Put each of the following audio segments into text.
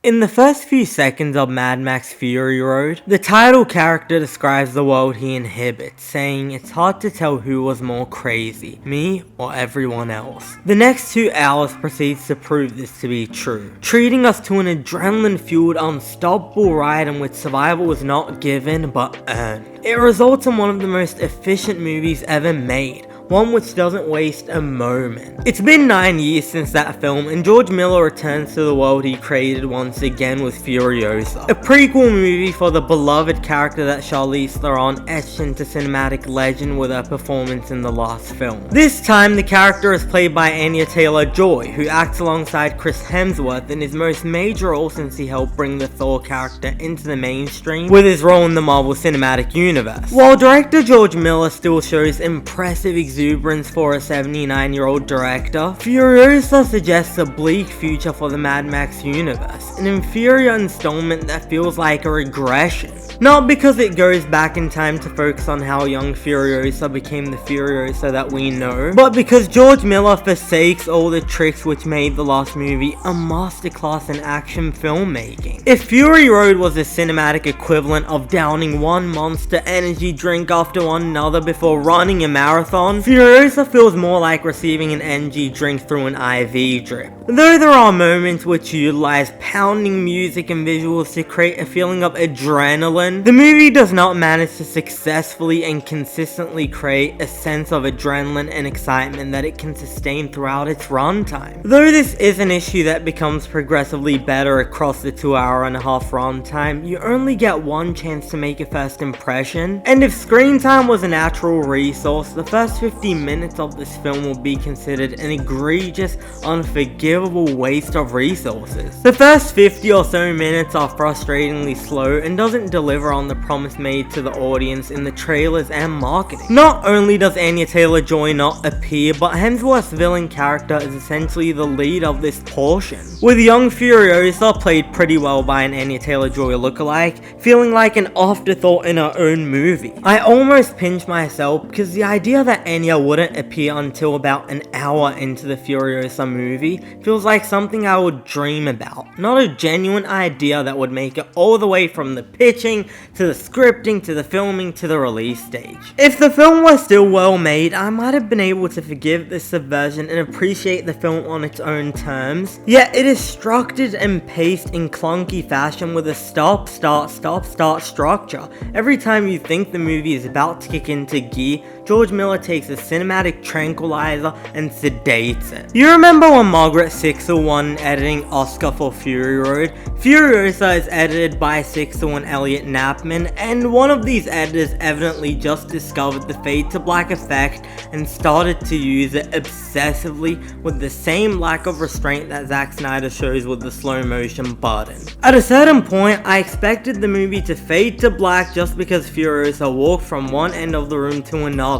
In the first few seconds of Mad Max Fury Road, the title character describes the world he inhabits, saying it's hard to tell who was more crazy, me or everyone else. The next 2 hours proceeds to prove this to be true, treating us to an adrenaline-fueled, unstoppable ride in which survival is not given but earned. It results in one of the most efficient movies ever made, one which doesn't waste a moment. It's been 9 years since that film, and George Miller returns to the world he created once again with Furiosa, a prequel movie for the beloved character that Charlize Theron etched into cinematic legend with her performance in the last film. This time, the character is played by Anya Taylor-Joy, who acts alongside Chris Hemsworth in his most major role since he helped bring the Thor character into the mainstream with his role in the Marvel Cinematic Universe. While director George Miller still shows impressive exuberance for a 79-year-old director, Furiosa suggests a bleak future for the Mad Max universe, an inferior installment that feels like a regression. Not because it goes back in time to focus on how young Furiosa became the Furiosa that we know, but because George Miller forsakes all the tricks which made the last movie a masterclass in action filmmaking. If Fury Road was the cinematic equivalent of downing one Monster Energy drink after one another before running a marathon, Furiosa feels more like receiving an energy drink through an IV drip. Though there are moments which utilize pounding music and visuals to create a feeling of adrenaline, the movie does not manage to successfully and consistently create a sense of adrenaline and excitement that it can sustain throughout its runtime. Though this is an issue that becomes progressively better across the 2.5-hour runtime, you only get one chance to make a first impression, and if screen time was a natural resource, the first 50 minutes of this film will be considered an egregious, unforgivable waste of resources. The first 50 or so minutes are frustratingly slow and doesn't deliver on the promise made to the audience in the trailers and marketing. Not only does Anya Taylor-Joy not appear, but Hemsworth's villain character is essentially the lead of this portion, with young Furiosa played pretty well by an Anya Taylor-Joy lookalike, feeling like an afterthought in her own movie. I almost pinched myself because the idea that Anya wouldn't appear until about an hour into the Furiosa movie feels like something I would dream about, not a genuine idea that would make it all the way from the pitching to the scripting to the filming to the release stage. If the film was still well made, I might have been able to forgive this subversion and appreciate the film on its own terms, yet it is structured and paced in clunky fashion with a stop, start, stop, start structure. Every time you think the movie is about to kick into gear, George Miller takes a cinematic tranquilizer and sedates it. You remember when Margaret Sixel won an editing Oscar for Fury Road? Furiosa is edited by Sixel and Elliot Knappman, and one of these editors evidently just discovered the fade to black effect and started to use it obsessively with the same lack of restraint that Zack Snyder shows with the slow motion button. At a certain point, I expected the movie to fade to black just because Furiosa walked from one end of the room to another.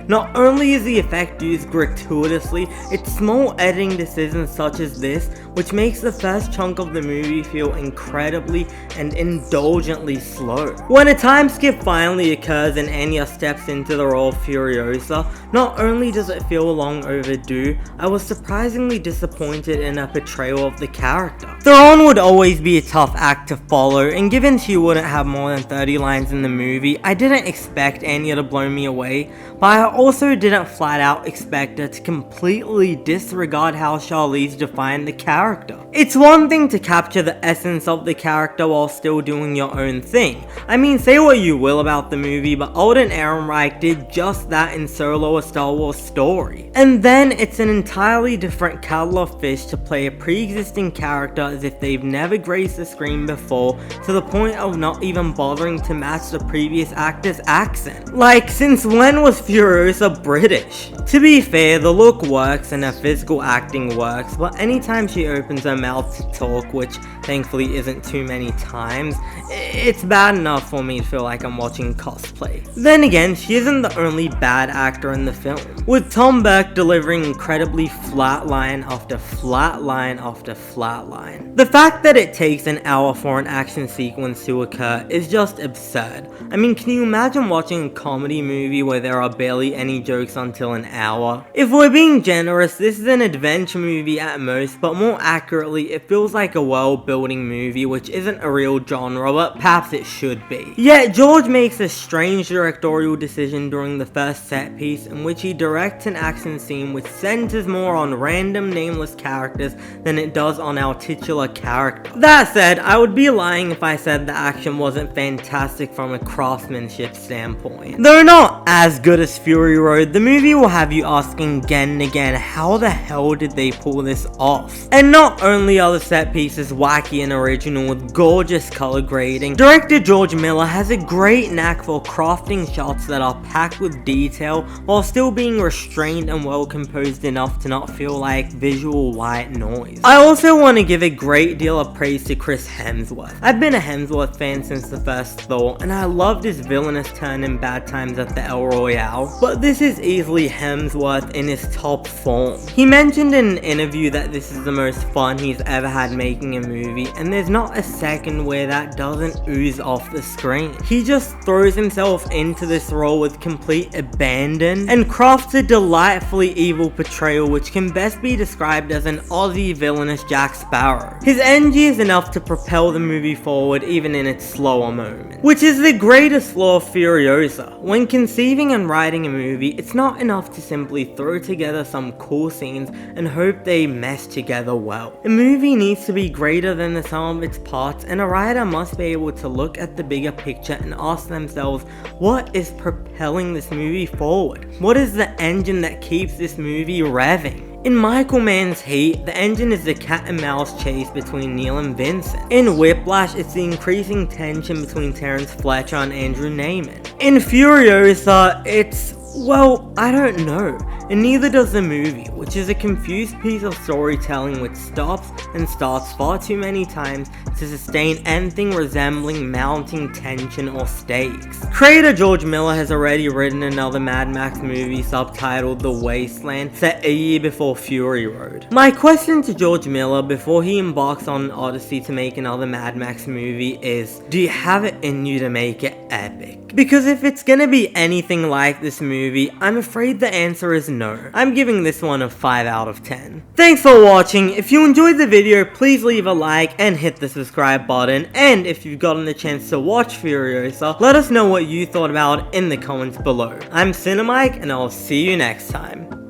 Not only is the effect used gratuitously, it's small editing decisions such as this which makes the first chunk of the movie feel incredibly and indulgently slow. When a time skip finally occurs and Anya steps into the role of Furiosa, not only does it feel long overdue, I was surprisingly disappointed in her portrayal of the character. Theron would always be a tough act to follow, and given she wouldn't have more than 30 lines in the movie, I didn't expect Anya to blow me away, but I also didn't flat out expect her to completely disregard how Charlize defined the character. It's one thing to capture the essence of the character while still doing your own thing. I mean, say what you will about the movie, but Alden Ehrenreich did just that in Solo: A Star Wars Story. And then it's an entirely different kettle of fish to play a pre-existing character as if they've never graced the screen before, to the point of not even bothering to match the previous actor's accent. Like, since when was Furiosa British? To be fair, the look works and her physical acting works, but anytime she opens her mouth to talk, which thankfully isn't too many times, it's bad enough for me to feel like I'm watching cosplay. Then again, she isn't the only bad actor in the film, with Tom Burke delivering incredibly flat line after flat line after flat line. The fact that it takes an hour for an action sequence to occur is just absurd. I mean, can you imagine watching a comedy movie where there are barely any jokes until an hour? If we're being generous, this is an adventure movie at most, but more accurately, it feels like a well-built building movie, which isn't a real genre, but perhaps it should be. Yet George makes a strange directorial decision during the first set piece in which he directs an action scene which centers more on random nameless characters than it does on our titular character. That said, I would be lying if I said the action wasn't fantastic from a craftsmanship standpoint. Though not as good as Fury Road, the movie will have you asking again and again, how the hell did they pull this off? And not only are the set pieces wacky and original with gorgeous color grading, director George Miller has a great knack for crafting shots that are packed with detail while still being restrained and well composed enough to not feel like visual white noise. I also want to give a great deal of praise to Chris Hemsworth. I've been a Hemsworth fan since the first Thor, and I loved his villainous turn in Bad Times at the El Royale, but this is easily Hemsworth in his top form. He mentioned in an interview that this is the most fun he's ever had making a movie, and there's not a second where that doesn't ooze off the screen. He just throws himself into this role with complete abandon and crafts a delightfully evil portrayal which can best be described as an Aussie villainous Jack Sparrow. His energy is enough to propel the movie forward even in its slower moments, which is the greatest flaw of Furiosa. When conceiving and writing a movie, it's not enough to simply throw together some cool scenes and hope they mesh together well. A movie needs to be greater than the sum of its parts, and a writer must be able to look at the bigger picture and ask themselves, what is propelling this movie forward? What is the engine that keeps this movie revving? In Michael Mann's Heat, the engine is the cat and mouse chase between Neil and Vincent. In Whiplash, it's the increasing tension between Terrence Fletcher and Andrew Neiman. In Furiosa, it's, well, I don't know, and neither does the movie, which is a confused piece of storytelling which stops and starts far too many times to sustain anything resembling mounting tension or stakes. Creator George Miller has already written another Mad Max movie subtitled The Wasteland, set a year before Fury Road. My question to George Miller before he embarks on an odyssey to make another Mad Max movie is, do you have it in you to make it epic? Because if it's gonna be anything like this movie, I'm afraid the answer is no. I'm giving this one a 5 out of 10. Thanks for watching. If you enjoyed the video, please leave a like and hit the subscribe button. And if you've gotten the chance to watch Furiosa, let us know what you thought about it in the comments below. I'm Cinemike, and I'll see you next time.